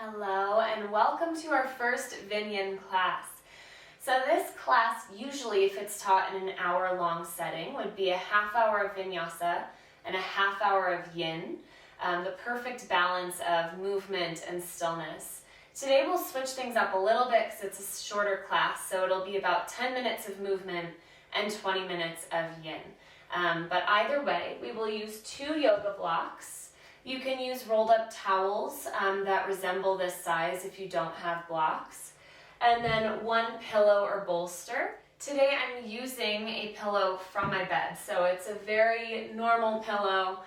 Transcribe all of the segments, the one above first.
Hello and welcome to our first Vinyin class. So this class, usually if it's taught in an hour-long setting, would be a half hour of vinyasa and a half hour of yin, the perfect balance of movement and stillness. Today we'll switch things up a little bit because it's a shorter class, so it'll be about 10 minutes of movement and 20 minutes of yin. But either way, we will use 2 yoga blocks. You can use rolled up towels that resemble this size if you don't have blocks. And then 1 pillow or bolster. Today I'm using a pillow from my bed, so it's a very normal pillow.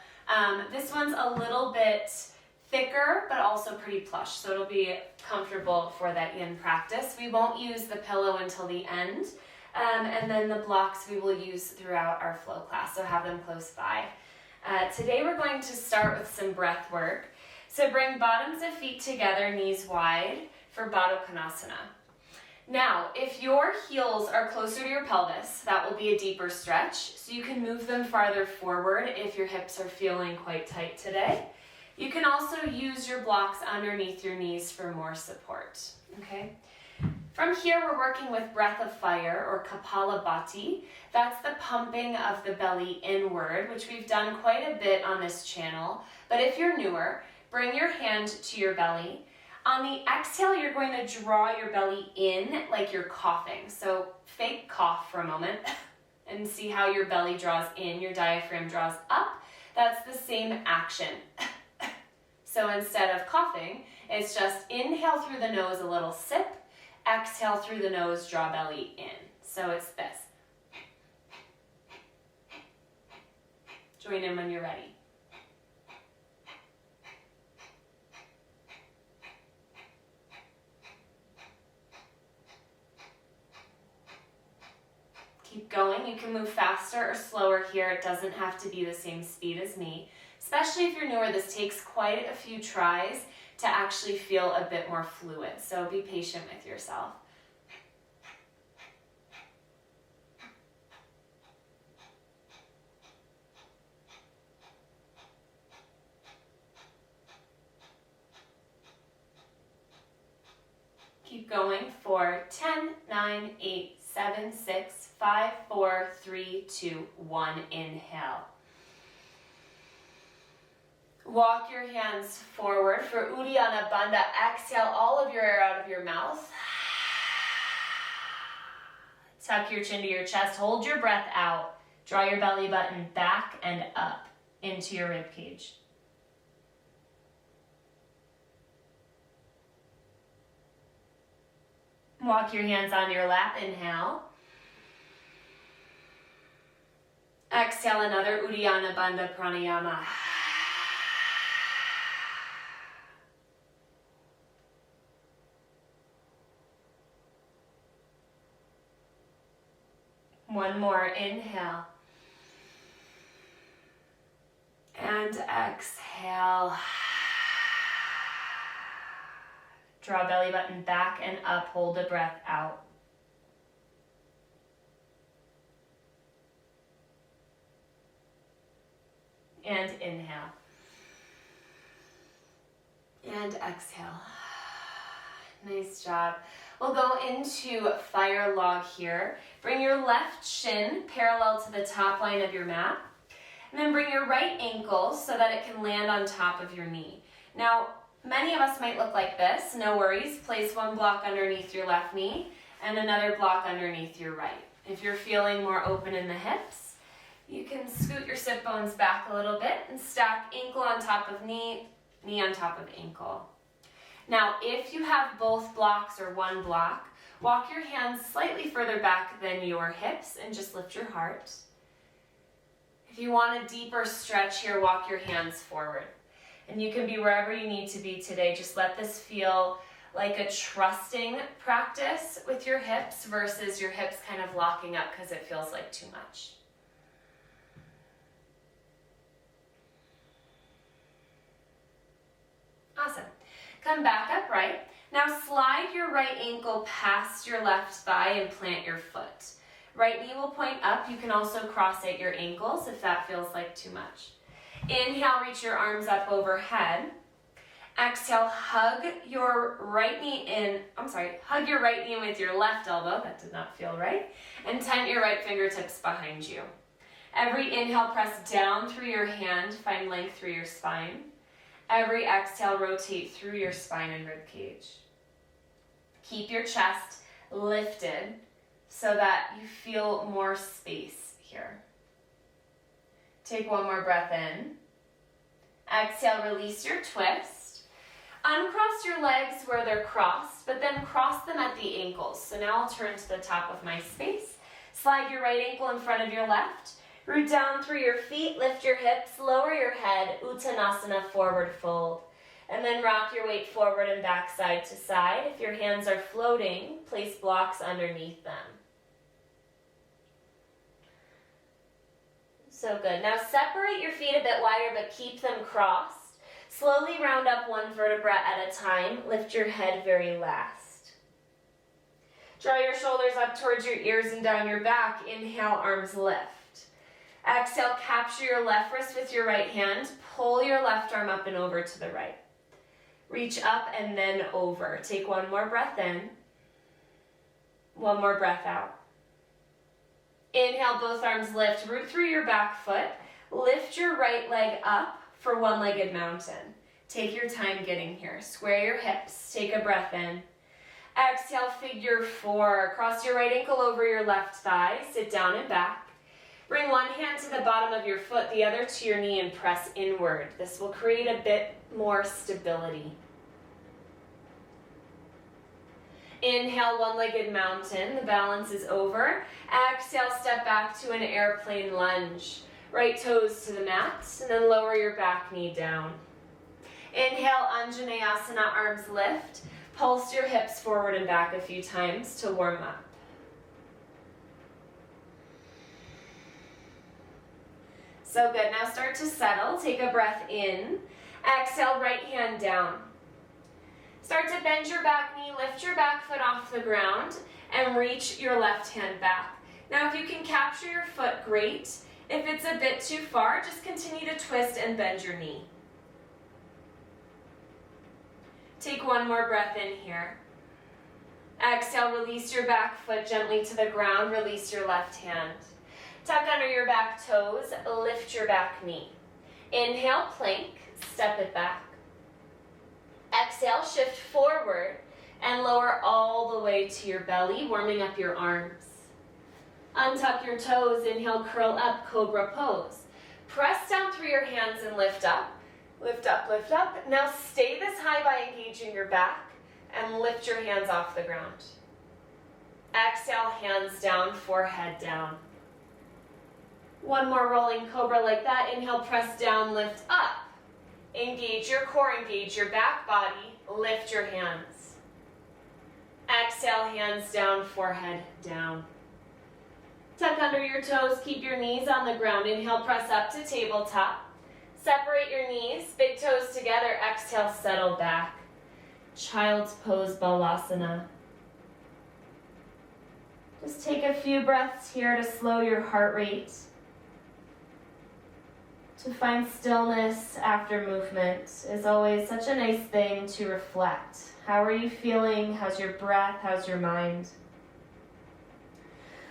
This one's a little bit thicker, but also pretty plush, so it'll be comfortable for that yin practice. We won't use the pillow until the end, and then the blocks we will use throughout our flow class, so have them close by. Today we're going to start with some breath work. So bring bottoms of feet together, knees wide for Baddha Konasana. Now, if your heels are closer to your pelvis, that will be a deeper stretch. So you can move them farther forward if your hips are feeling quite tight today. You can also use your blocks underneath your knees for more support. Okay. From here, we're working with breath of fire, or Kapalabhati. That's the pumping of the belly inward, which we've done quite a bit on this channel. But if you're newer, bring your hand to your belly. On the exhale, you're going to draw your belly in like you're coughing. So fake cough for a moment and see how your belly draws in, your diaphragm draws up. That's the same action. So instead of coughing, it's just inhale through the nose, a little sip. Exhale through the nose, draw belly in. So it's this. Join in when you're ready. Keep going. You can move faster or slower here. It doesn't have to be the same speed as me. Especially if you're newer, this takes quite a few tries to actually feel a bit more fluid. So be patient with yourself. Keep going for 10, 9, 8, 7, 6, 5, 4, 3, 2, 1. Inhale. Walk your hands forward for Uddiyana Bandha. Exhale all of your air out of your mouth. Tuck your chin to your chest. Hold your breath out. Draw your belly button back and up into your rib cage. Walk your hands on your lap. Inhale. Exhale another Uddiyana Bandha Pranayama. One more, inhale. And exhale. Draw belly button back and up, hold the breath out. And inhale. And exhale. Nice job. We'll go into fire log here. Bring your left shin parallel to the top line of your mat. And then bring your right ankle so that it can land on top of your knee. Now, many of us might look like this. No worries. Place 1 block underneath your left knee and another block underneath your right. If you're feeling more open in the hips, you can scoot your sit bones back a little bit and stack ankle on top of knee, knee on top of ankle. Now, if you have both blocks or 1 block, walk your hands slightly further back than your hips and just lift your heart. If you want a deeper stretch here, walk your hands forward. And you can be wherever you need to be today. Just let this feel like a trusting practice with your hips versus your hips kind of locking up because it feels like too much. Awesome. Come back upright. Now slide your right ankle past your left thigh and plant your foot. Right knee will point up. You can also cross at your ankles if that feels like too much. Inhale, reach your arms up overhead. Exhale, hug your right knee in with your left elbow. That did not feel right. And tent your right fingertips behind you. Every inhale, press down through your hand, find length through your spine. Every exhale, rotate through your spine and rib cage. Keep your chest lifted so that you feel more space here. Take one more breath in. Exhale, release your twist. Uncross your legs where they're crossed, but then cross them at the ankles. So now I'll turn to the top of my space. Slide your right ankle in front of your left. Root down through your feet, lift your hips, lower your head, Uttanasana, forward fold. And then rock your weight forward and back side to side. If your hands are floating, place blocks underneath them. So good. Now separate your feet a bit wider, but keep them crossed. Slowly round up one vertebra at a time. Lift your head very last. Draw your shoulders up towards your ears and down your back. Inhale, arms lift. Exhale, capture your left wrist with your right hand. Pull your left arm up and over to the right. Reach up and then over. Take one more breath in. One more breath out. Inhale, both arms lift. Root through your back foot. Lift your right leg up for one-legged mountain. Take your time getting here. Square your hips. Take a breath in. Exhale, figure four. Cross your right ankle over your left thigh. Sit down and back. Bring one hand to the bottom of your foot, the other to your knee, and press inward. This will create a bit more stability. Inhale, one-legged mountain. The balance is over. Exhale, step back to an airplane lunge. Right toes to the mat, and then lower your back knee down. Inhale, Anjaneyasana, arms lift. Pulse your hips forward and back a few times to warm up. So good. Now start to settle. Take a breath in. Exhale, right hand down. Start to bend your back knee, lift your back foot off the ground, and reach your left hand back. Now if you can capture your foot, great. If it's a bit too far, just continue to twist and bend your knee. Take one more breath in here. Exhale, release your back foot gently to the ground, release your left hand. Tuck under your back toes, lift your back knee. Inhale, plank, step it back. Exhale, shift forward and lower all the way to your belly, warming up your arms. Untuck your toes, inhale, curl up, cobra pose. Press down through your hands and lift up. Lift up, lift up. Now stay this high by engaging your back and lift your hands off the ground. Exhale, hands down, forehead down. One more rolling cobra like that. Inhale, press down, lift up. Engage your core, engage your back body. Lift your hands. Exhale, hands down, forehead down. Tuck under your toes, keep your knees on the ground. Inhale, press up to tabletop. Separate your knees, big toes together. Exhale, settle back. Child's pose, Balasana. Just take a few breaths here to slow your heart rate, to find stillness after movement is always such a nice thing to reflect. How are you feeling? How's your breath? How's your mind?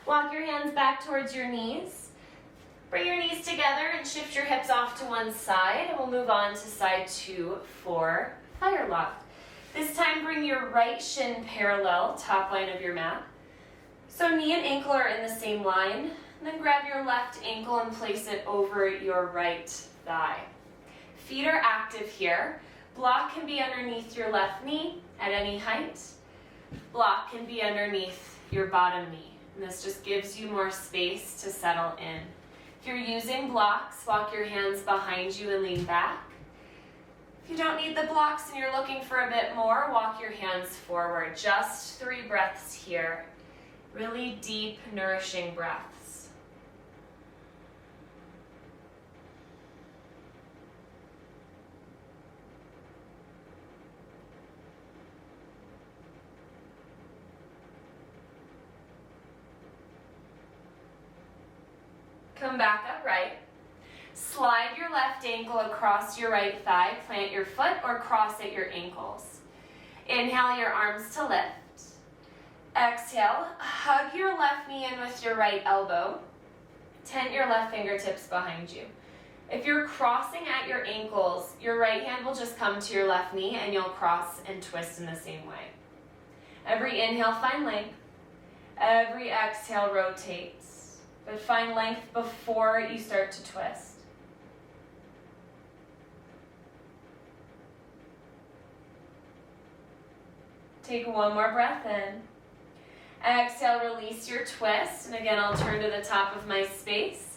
Walk your hands back towards your knees. Bring your knees together and shift your hips off to one side, and we'll move on to side 2 for fire lock. This time bring your right shin parallel, top line of your mat. So knee and ankle are in the same line. And then grab your left ankle and place it over your right thigh. Feet are active here. Block can be underneath your left knee at any height. Block can be underneath your bottom knee. And this just gives you more space to settle in. If you're using blocks, walk your hands behind you and lean back. If you don't need the blocks and you're looking for a bit more, walk your hands forward. Just 3 breaths here. Really deep, nourishing breaths. Come back upright. Slide your left ankle across your right thigh, plant your foot, or cross at your ankles. Inhale your arms to lift. Exhale, hug your left knee in with your right elbow. Tent your left fingertips behind you. If you're crossing at your ankles, your right hand will just come to your left knee and you'll cross and twist in the same way. Every inhale, find length. Every exhale, rotates. But find length before you start to twist. Take one more breath in. Exhale, release your twist. And again, I'll turn to the top of my space.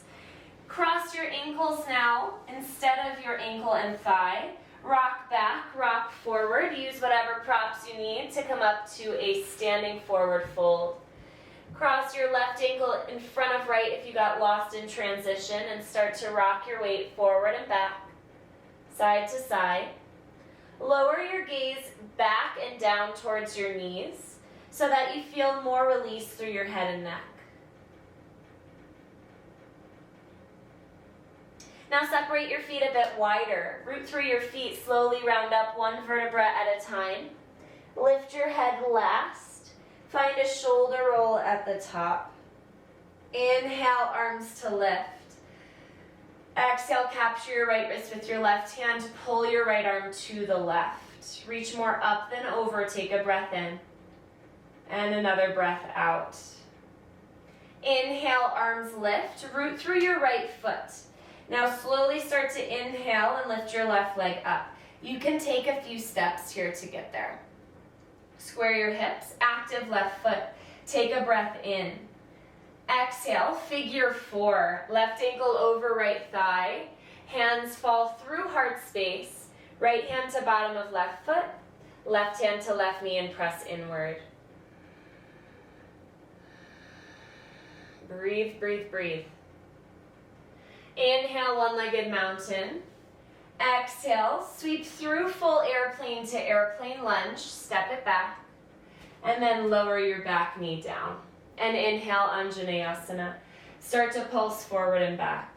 Cross your ankles now instead of your ankle and thigh. Rock back, rock forward. Use whatever props you need to come up to a standing forward fold. Cross your left ankle in front of right if you got lost in transition and start to rock your weight forward and back, side to side. Lower your gaze back and down towards your knees so that you feel more release through your head and neck. Now separate your feet a bit wider. Root through your feet, slowly round up one vertebra at a time. Lift your head last. Find a shoulder roll at the top. Inhale, arms to lift. Exhale, capture your right wrist with your left hand. Pull your right arm to the left. Reach more up than over. Take a breath in. And another breath out. Inhale, arms lift. Root through your right foot. Now slowly start to inhale and lift your left leg up. You can take a few steps here to get there. Square your hips, active left foot. Take a breath in. Exhale, figure four. Left ankle over right thigh. Hands fall through heart space. Right hand to bottom of left foot. Left hand to left knee and press inward. Breathe, breathe, breathe. Inhale, one-legged mountain. Exhale, sweep through full airplane to airplane lunge. Step it back. And then lower your back knee down. And inhale, Anjaneyasana. Start to pulse forward and back.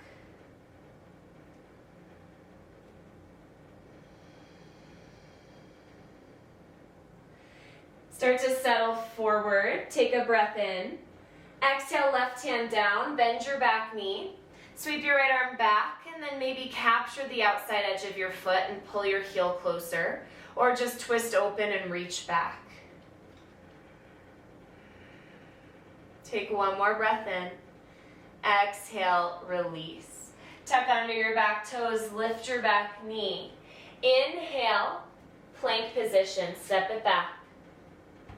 Start to settle forward. Take a breath in. Exhale, left hand down. Bend your back knee. Sweep your right arm back and then maybe capture the outside edge of your foot and pull your heel closer, or just twist open and reach back. Take one more breath in. Exhale, release. Tuck under your back toes, lift your back knee. Inhale, plank position, step it back.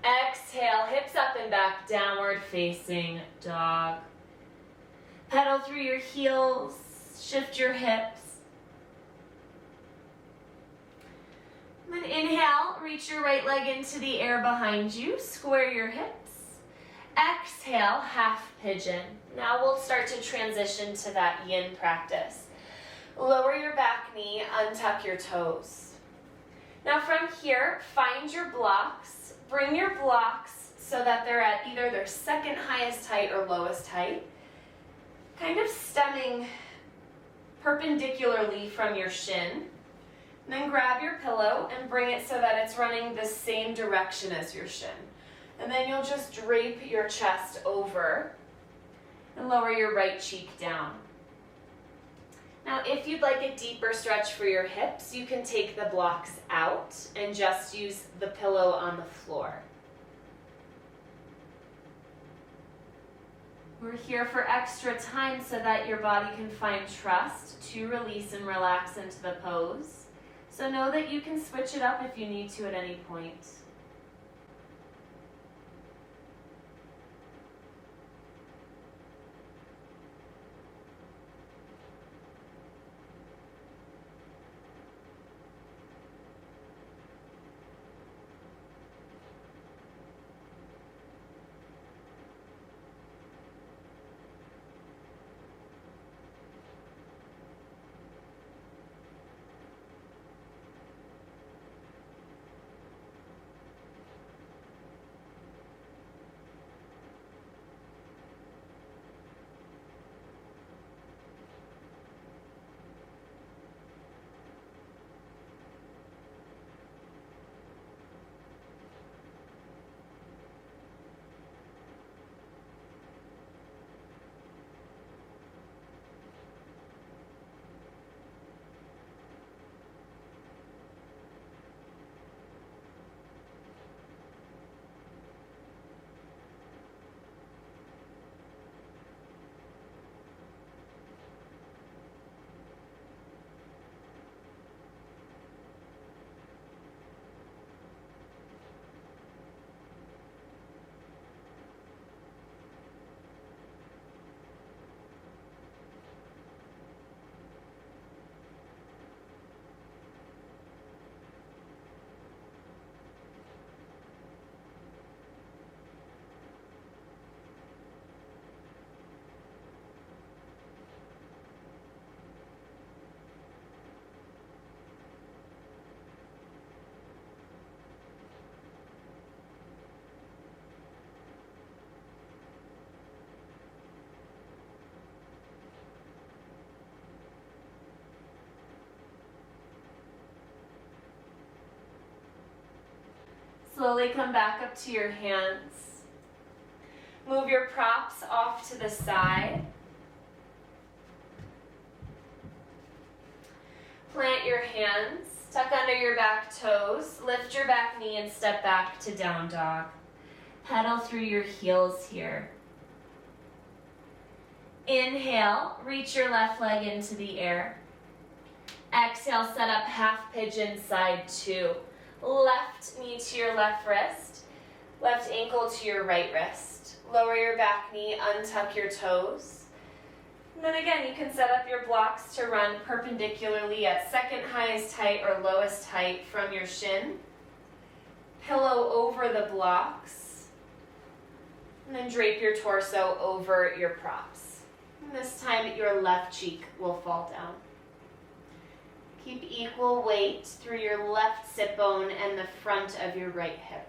Exhale, hips up and back, downward facing dog. Pedal through your heels, shift your hips. Then inhale, reach your right leg into the air behind you, square your hips. Exhale, half pigeon. Now we'll start to transition to that yin practice. Lower your back knee, untuck your toes. Now from here, find your blocks. Bring your blocks so that they're at either their second highest height or lowest height. Kind of stemming perpendicularly from your shin. And then grab your pillow and bring it so that it's running the same direction as your shin. And then you'll just drape your chest over and lower your right cheek down. Now, if you'd like a deeper stretch for your hips, you can take the blocks out and just use the pillow on the floor. We're here for extra time so that your body can find trust to release and relax into the pose. So know that you can switch it up if you need to at any point. Slowly come back up to your hands. Move your props off to the side. Plant your hands, tuck under your back toes, lift your back knee and step back to down dog. Pedal through your heels here. Inhale, reach your left leg into the air. Exhale, set up half pigeon side 2. Left knee to your left wrist, left ankle to your right wrist. Lower your back knee, untuck your toes. And then again, you can set up your blocks to run perpendicularly at second highest height or lowest height from your shin. Pillow over the blocks. And then drape your torso over your props. And this time, your left cheek will fall down. Keep equal weight through your left sit bone and the front of your right hip.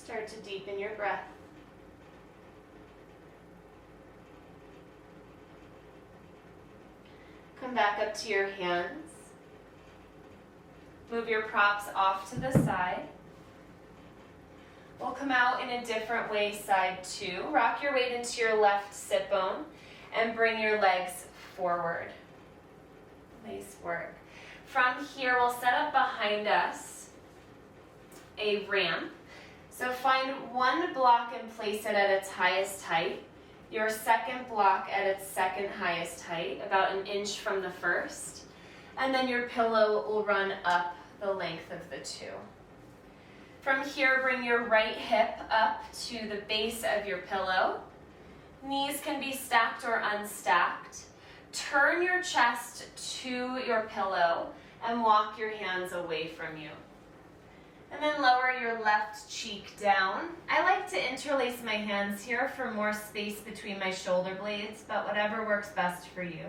Start to deepen your breath. Come back up to your hands. Move your props off to the side. We'll come out in a different way, side 2. Rock your weight into your left sit bone and bring your legs forward. Nice work. From here, we'll set up behind us a ramp. So find one block and place it at its highest height. Your second block at its second highest height, about an inch from the first. And then your pillow will run up the length of the 2. From here, bring your right hip up to the base of your pillow. Knees can be stacked or unstacked. Turn your chest to your pillow and walk your hands away from you. And then lower your left cheek down. I like to interlace my hands here for more space between my shoulder blades, but whatever works best for you.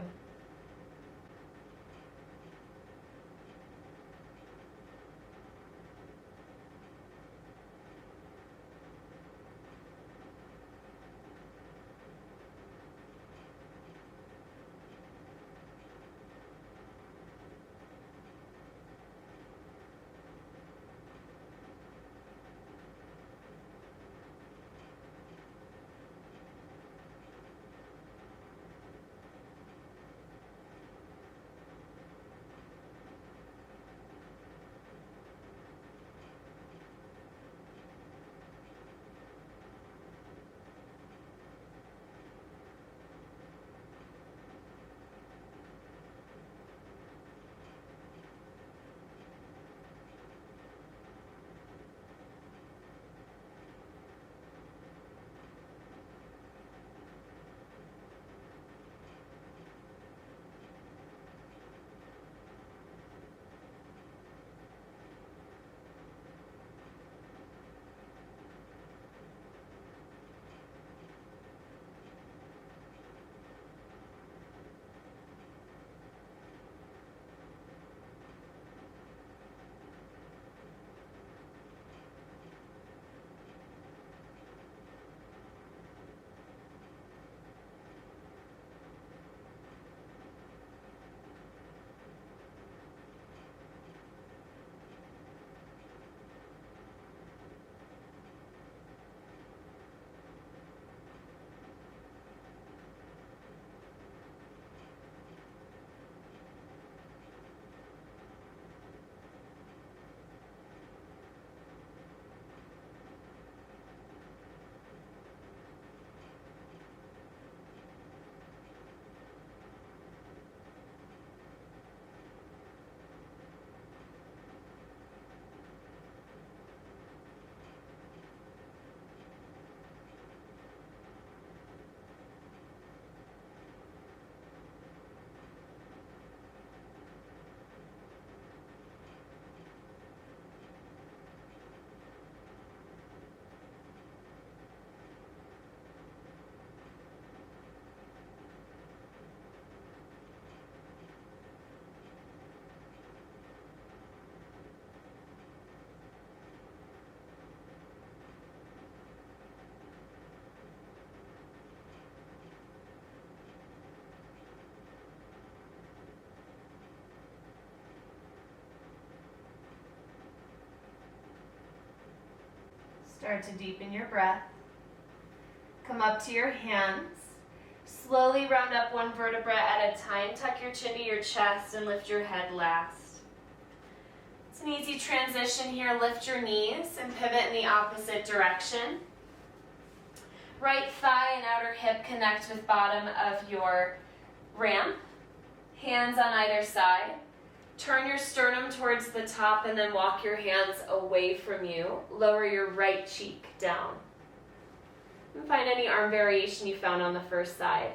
Start to deepen your breath. Come up to your hands. Slowly round up one vertebra at a time. Tuck your chin to your chest and lift your head last. It's an easy transition here. Lift your knees and pivot in the opposite direction. Right thigh and outer hip connect with bottom of your ramp. Hands on either side. Turn your sternum towards the top and then walk your hands away from you. Lower your right cheek down. And find any arm variation you found on the first side.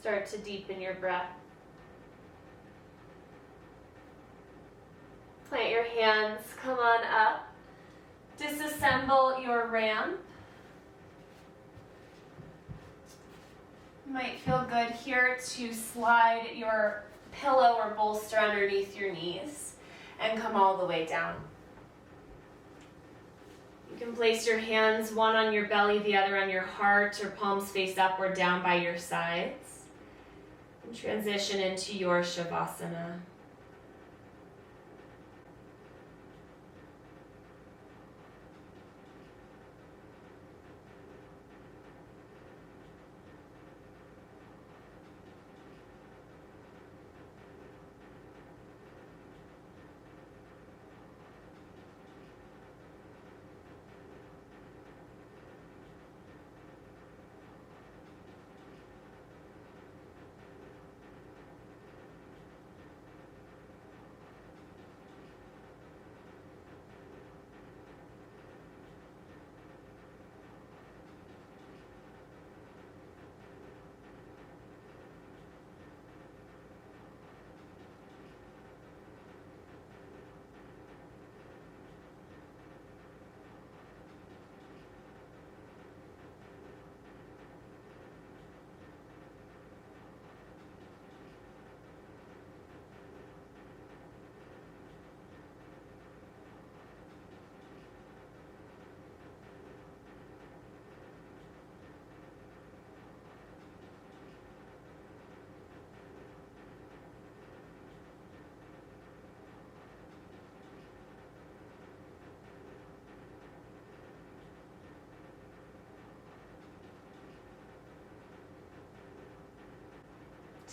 Start to deepen your breath. Plant your hands, come on up. Disassemble your ramp. Might feel good here to slide your pillow or bolster underneath your knees and come all the way down. You can place your hands, one on your belly, the other on your heart, or palms face up or down by your sides. And transition into your Shavasana.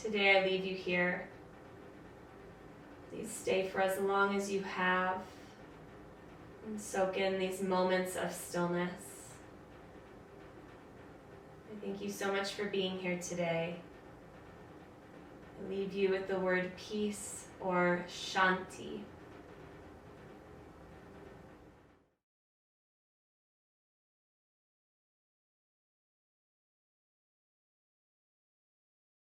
Today I leave you here. Please stay for as long as you have and soak in these moments of stillness. I thank you so much for being here today. I leave you with the word peace or shanti.